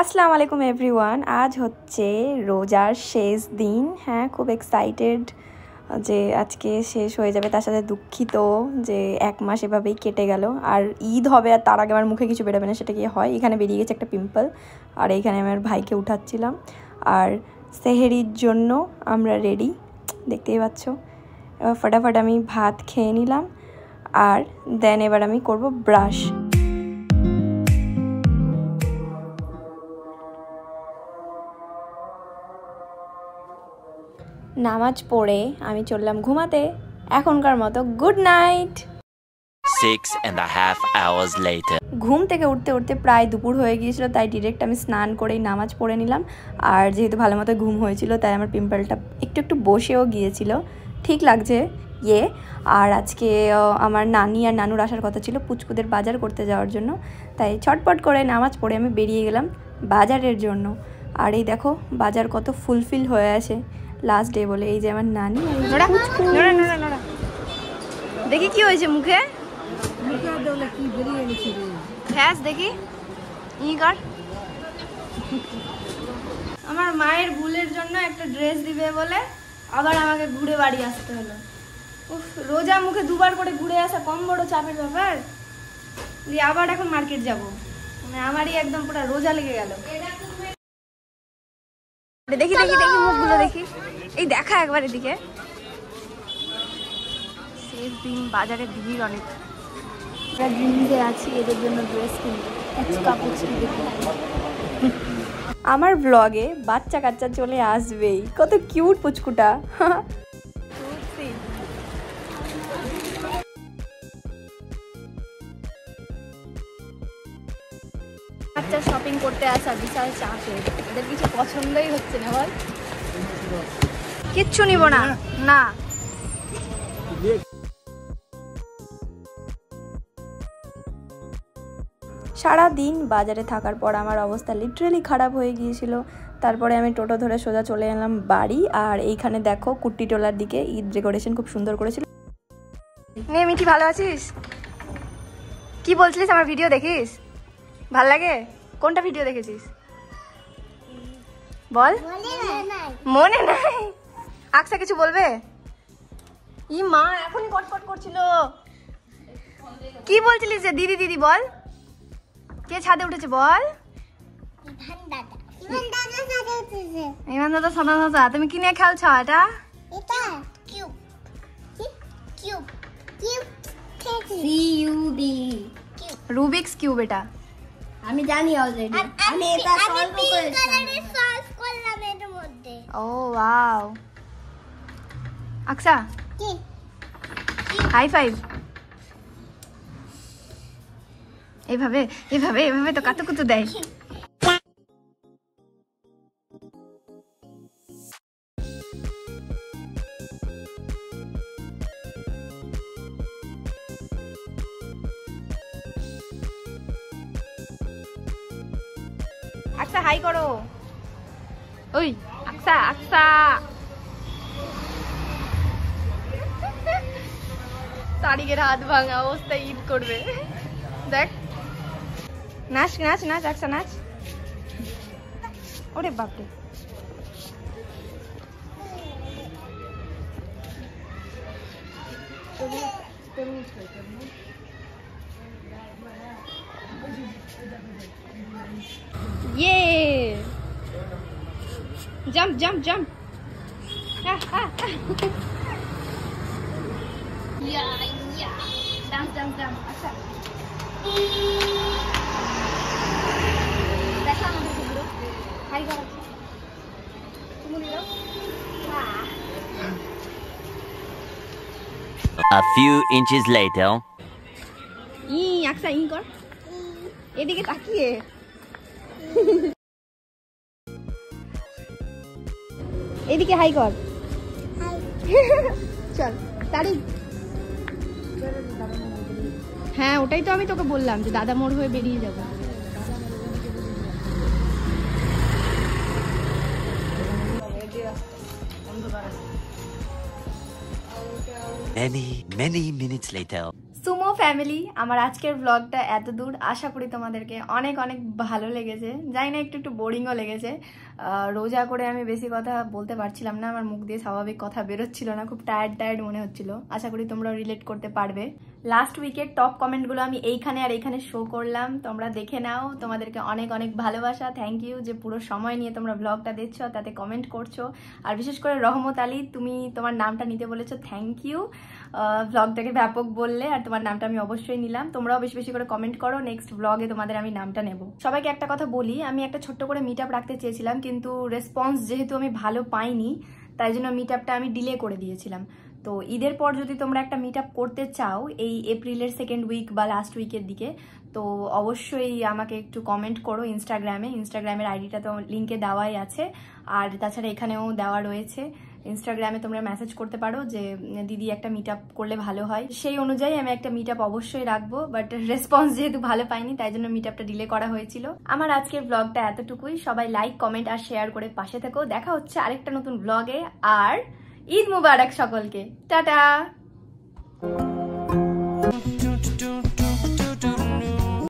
আসসালামু আলাইকুম এভরিওয়ান। আজ হচ্ছে রোজার শেষ দিন। হ্যাঁ, খুব এক্সাইটেড যে আজকে শেষ হয়ে যাবে, তার সাথে দুঃখিত যে 1 মাস এভাবেই কেটে গেল। আর ঈদ হবে আর তার আগে আমার মুখে কিছু বেরোবে না, সেটা কি হয়? এখানে বেরিয়ে গেছে একটা পিম্পল, আর এইখানে আমার ভাইকে উঠাচ্ছিলাম। আর সেহেরির জন্য আমরা রেডি, দেখতেই পাচ্ছ। এবার ফটাফট আমি ভাত খেয়ে নিলাম, আর দেন এবার আমি করব ব্রাশ। নামাজ পড়ে আমি চললাম ঘুমাতে। এখনকার মতো গুড নাইট। 6.5 hours later. ঘুম থেকে উঠতে উঠতে প্রায় দুপুর হয়ে গিয়েছিল, তাই ডিরেক্ট আমি স্নান করেই নামাজ পড়ে নিলাম। আর যেহেতু ভালো মতো ঘুম হয়েছিল, তাই আমার পিম্পলটা একটু একটু বসেও গিয়েছিল, ঠিক লাগছে ইয়ে। আর আজকে আমার নানি আর নানুর আসার কথা ছিল পুচকুদের বাজার করতে যাওয়ার জন্য, তাই ছটপট করে নামাজ পড়ে আমি বেরিয়ে গেলাম বাজারের জন্য। আর এই দেখো বাজার কত ফুলফিল হয়ে আছে লাস্ট ডে বলে। এই যে আমার নানি, দেখি কি হয়েছে মুখে, দেখি আমার মায়ের ভুলের জন্য একটা ড্রেস দিবে বলে আবার আমাকে ঘুরে বাড়ি আসতে হলো। উফ, রোজা মুখে দুবার করে ঘুরে আসা কম বড় চাপের ব্যাপার। দিয়ে আবার এখন মার্কেট যাব, মানে আমারই একদম পুরো রোজা লেগে গেল। দেখি দেখি দেখি মুখগুলো দেখি, এই দেখা একবার এদিকে। শেষ দিন, বাজারে ভিড় অনেক। জিনিসে আছি এদের জন্য ড্রেস কিনবো, আমার ব্লগে বাচ্চা কাচ্চা চলে আসবেই, কত কিউট পুচকুটা। বাচ্চা শপিং করতে আসা বিশাল চাপের, এদের কিছু পছন্দই হচ্ছে না। বল, কিচ্ছু নিব না না। সারাদিন বাজারে থাকার পর আমার অবস্থা লিটারেলি খারাপ হয়ে গিয়েছিল। তারপরে আমি টোটো ধরে সোজা চলে এলাম বাড়ি। আর এইখানে দেখো কুট্টিটোলার দিকে ঈদ ডেকোরেশন খুব সুন্দর করেছিল। নে মিঠি, ভালো আছিস? কি বলছিলিস আমার ভিডিও দেখিস? ভাল লাগে? কোনটা ভিডিও দেখেছিস বল? মনে নাই? আকসা কিছু বলবে? ই মা এখনই কটকট করছিল। কি বলছিলিস যে দিদি দিদি? বল, কে ছাদে উঠেছে বল? ইমান দাদা সাদা দাদা। তুমি কি নিয়ে খেলছো? এটা রুবিক্স কিউব। এটা আমি জানি অলরেডি। আমি এটা সলভ করলাম এর মধ্যে। ও ওয়াও। আকসা কি হাই ফাইভ। এইভাবে এইভাবে এইভাবে তো কাতুকুতু দেয়। আকসা হাই করো। ওই আকসা আকসা। তারিকের হাত ভাঙা অবস্থায় ঈদ করবে। দেখ নাচ নাচ নাচ আকসা নাচ। ওরে বাপরে, ইয়ে jump jump jump. Dance dance dance. আচ্ছা দেখা আমাদের ভিডিও হাই করা তুমি দিও। A few inches later. ই আকসা ই কর, এদিকে তাকিয়ে। এদিকে হাই কর। চল তারিক। হ্যাঁ ওটাই তো আমি তোকে বললাম যে দাদা মোড় হয়ে বেরিয়ে যাবো। Many minutes later. Sumo family, আমার আজকের ব্লগটা এত দূর, আশা করি তোমাদেরকে অনেক অনেক ভালো লেগেছে। জানি না একটু বোরিংও লেগেছে। রোজা করে আমি বেশি কথা বলতে পারছিলাম না, আমার মুখ দিয়ে স্বাভাবিক কথা বেরোচ্ছিল না, খুব টায়ার্ড মনে হচ্ছিল। আশা করি তোমরা রিলেট করতে পারবে। লাস্ট উইকের টপ কমেন্টগুলো আমি এইখানে আর এইখানে শো করলাম, তোমরা দেখে নাও। তোমাদেরকে অনেক অনেক ভালোবাসা, থ্যাংক ইউ যে পুরো সময় নিয়ে তোমরা ব্লগটা দেখছো, তাতে কমেন্ট করছো। আর বিশেষ করে রহমত আলী, তুমি তোমার নামটা নিতে বলেছো, থ্যাংক ইউ। ব্লগটাকে ব্যাপক বললে, আর তোমার নামটা আমি অবশ্যই নিলাম। তোমরাও বেশি বেশি করে কমেন্ট করো, নেক্সট ব্লগে তোমাদের আমি নামটা নেব। সবাইকে একটা কথা বলি, আমি একটা ছোট্ট করে মিট আপ রাখতে চেয়েছিলাম, কিন্তু রেসপন্স যেহেতু আমি ভালো পাইনি, তাই জন্য মিট আপটা আমি ডিলে করে দিয়েছিলাম। তো ঈদের পর যদি তোমরা একটা মিট আপ করতে চাও এই এপ্রিলের সেকেন্ড উইক বা লাস্ট উইকের দিকে, তো অবশ্যই আমাকে একটু কমেন্ট করো ইনস্টাগ্রামের আইডিটা তো লিঙ্কে দেওয়াই আছে, আর তাছাড়া এখানেও দেওয়া রয়েছে। ইনস্টাগ্রামে তোমরা মেসেজ করতে পারো যে দিদি একটা মিট আপ করলে ভালো হয়, সেই অনুযায়ী আমি একটা মিট আপ অবশ্যই রাখবো। বাট রেসপন্স যেহেতু ভালো পাইনি, তাই জন্য মিট আপটা ডিলে করা হয়েছিল। আমার আজকের ব্লগটা এতটুকুই। সবাই লাইক, কমেন্ট আর শেয়ার করে পাশে থেকো। দেখা হচ্ছে আরেকটা নতুন ব্লগে। আর ঈদ মুবারক সকলকে, টাটা।